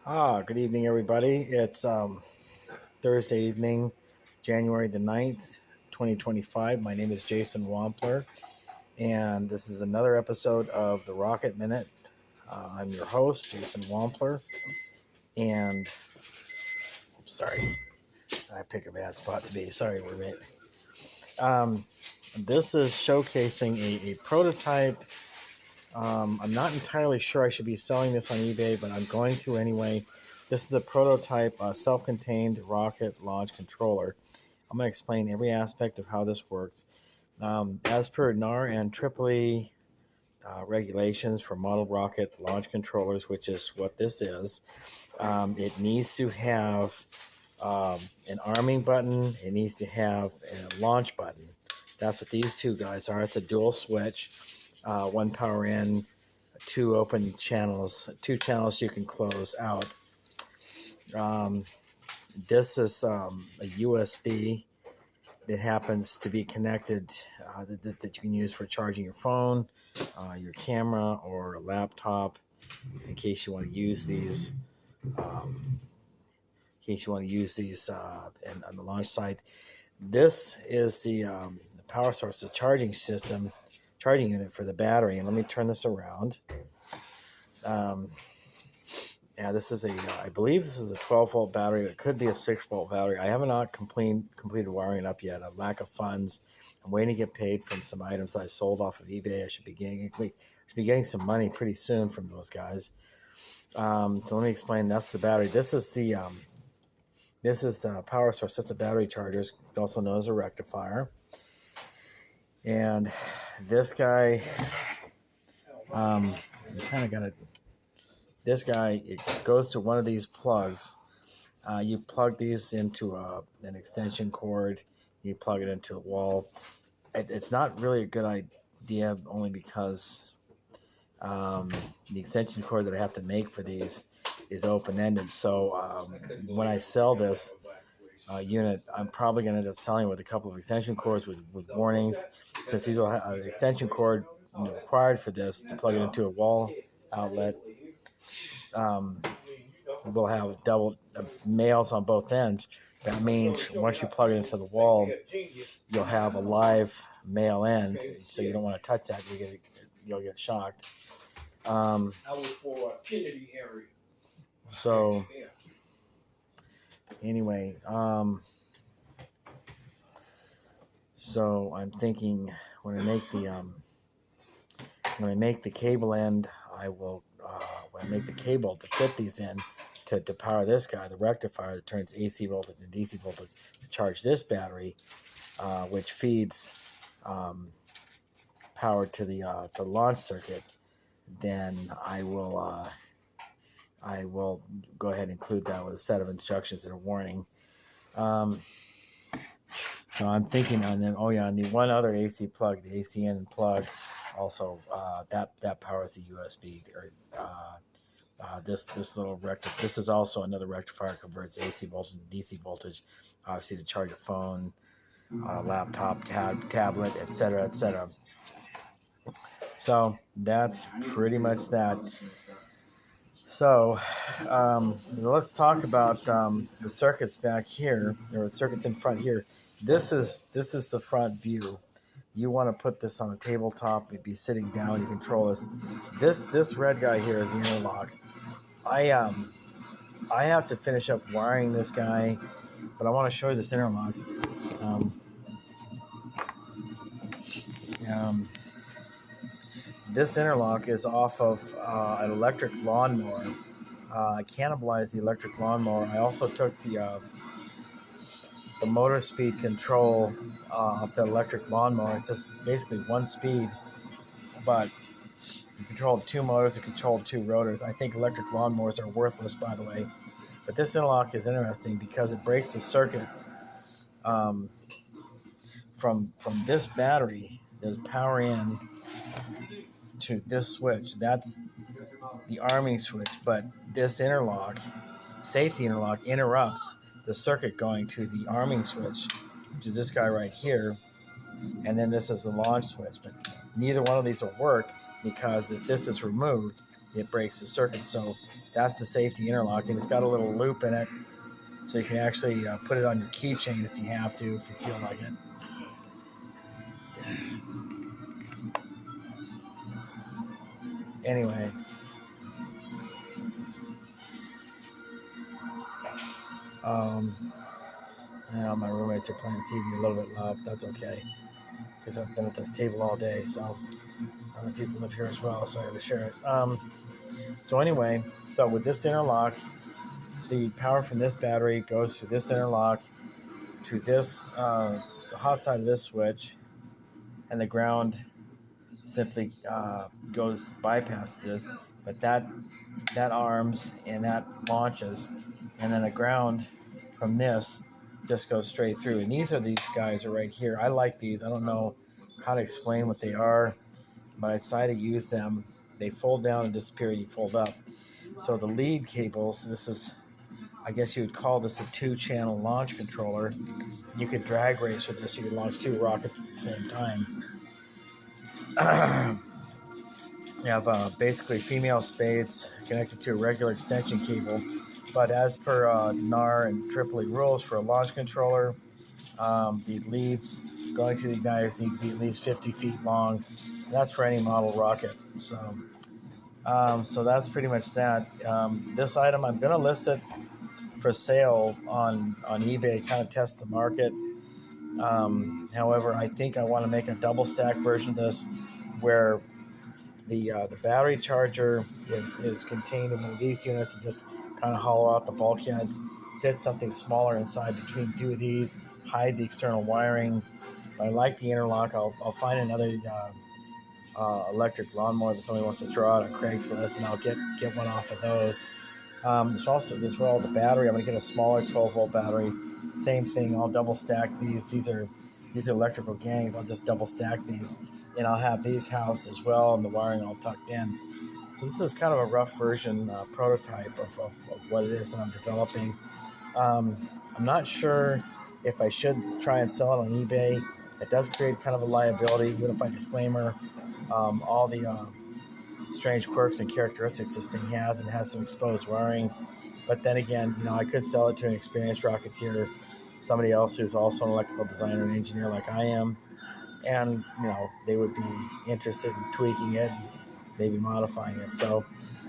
Good evening, everybody. It's Thursday evening, January the 9th, 2025. My name is Jason Wampler, and this is another episode of the Rocket Minute. I'm your host, Jason Wampler, and sorry, I pick a bad spot to be. Sorry, roommate. Um, this is showcasing a prototype. I'm not entirely sure I should be selling this on eBay, but I'm going to anyway. This is the prototype self-contained rocket launch controller. I'm going to explain every aspect of how this works. As per NAR and EEE regulations for model rocket launch controllers, which is what this is, it needs to have an arming button. It needs to have a launch button. That's what these two guys are. It's a dual switch, one power in, two open channels, two channels you can close out. This is a USB that happens to be connected that you can use for charging your phone, your camera, or a laptop in case you want to use these. On the launch site. This is the power source, the charging system, charging unit for the battery. And let me turn this around. Yeah, this is I believe this is a 12-volt battery. It could be a 6-volt battery. I have not completed wiring up yet. A lack of funds. I'm waiting to get paid from some items that I sold off of eBay. I should be getting some money pretty soon from those guys. So let me explain. That's the battery. This is the power source. That's a battery charger, also known as a rectifier. And this guy, This guy, it goes to one of these plugs. You plug these into an extension cord. You plug it into a wall. It's not really a good idea, only because the extension cord that I have to make for these is open-ended. So when I sell this unit, I'm probably going to end up selling it with a couple of extension cords with warnings, since these will have an extension cord required for this to plug it into a wall outlet. We'll have double males on both ends. That means once you plug it into the wall, you'll have a live male end, so you don't want to touch that. You'll get shocked. So anyway, so I'm thinking when I make the cable end, when I make the cable to fit these in to power this guy, the rectifier that turns AC voltage and DC voltage to charge this battery, which feeds power to the launch circuit, then I will go ahead and include that with a set of instructions and a warning. So I'm thinking, and then and the one other AC plug, the AC in plug, also that powers the USB. This little rectifier. This is also another rectifier, converts AC voltage to DC voltage, obviously to charge a phone, laptop, tablet, etc., etc. So that's pretty much that. So let's talk about the circuits back here, or the circuits in front here. This is the front view. You want to put this on a tabletop. You'd be sitting down. You control this. This red guy here is the interlock. I have to finish up wiring this guy, but I want to show you this interlock. This interlock is off of an electric lawnmower. I cannibalized the electric lawnmower. I also took the motor speed control off the electric lawnmower. It's just basically one speed, but you control two motors, you control two rotors. I think electric lawnmowers are worthless, by the way. But this interlock is interesting because it breaks the circuit from this battery. There's power in to this switch. That's the arming switch, but this interlock, safety interlock, interrupts the circuit going to the arming switch, which is this guy right here, and then this is the launch switch. But neither one of these will work because if this is removed, it breaks the circuit. So That's the safety interlock, and it's got a little loop in it, so you can actually put it on your keychain if you have to, if you feel like it. Anyway, my roommates are playing TV a little bit loud. That's okay, because I've been at this table all day, so other people live here as well, so I got to share it. So anyway, so with this interlock, the power from this battery goes through this interlock to this the hot side of this switch, and the ground simply goes bypass this, but that arms and that launches, and then the ground from this just goes straight through. And these guys are right here. I like these. I don't know how to explain what they are, but I decided to use them. They fold down and disappear. You fold up. So the lead cables. This is, I guess you would call this a 2-channel launch controller. You could drag race with this. You could launch 2 rockets at the same time. You have basically female spades connected to a regular extension cable, but as per NAR and Tripoli rules for a launch controller, the leads going to the igniters need to be at least 50 feet long. And that's for any model rocket. So that's pretty much that. This item, I'm going to list it for sale on eBay, kind of test the market. However, I think I want to make a double stack version of this where the battery charger is contained in one of these units, and just kind of hollow out the bulkheads, fit something smaller inside between 2 of these, hide the external wiring. But I like the interlock. I'll find another electric lawnmower that somebody wants to throw out on Craigslist, and I'll get one off of those. As well, the battery, I'm going to get a smaller 12-volt battery. Same thing, I'll double stack these. These are electrical gangs. I'll just double stack these, and I'll have these housed as well, and the wiring all tucked in. So this is kind of a rough version, prototype of what it is that I'm developing. I'm not sure if I should try and sell it on eBay. It does create kind of a liability, even if I disclaimer all the strange quirks and characteristics this thing has, and has some exposed wiring. But then again, I could sell it to an experienced rocketeer, somebody else who's also an electrical designer and engineer like I am, and they would be interested in tweaking it, maybe modifying it. So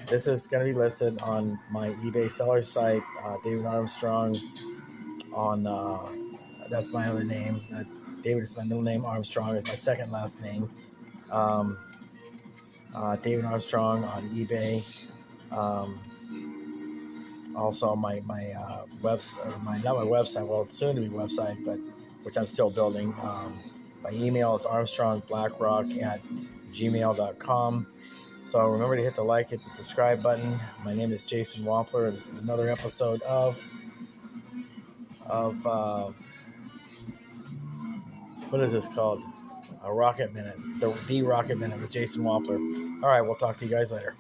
this is going to be listed on my eBay seller site, David Armstrong. That's my other name. David is my middle name. Armstrong is my second last name. David Armstrong on eBay. Also, my website, not my website, well, it's soon to be website, but which I'm still building. My email is armstrongblackrock@gmail.com. So remember to hit the like, hit the subscribe button. My name is Jason Wampler. This is another episode of what is this called? A Rocket Minute, the Rocket Minute with Jason Wampler. All right, we'll talk to you guys later.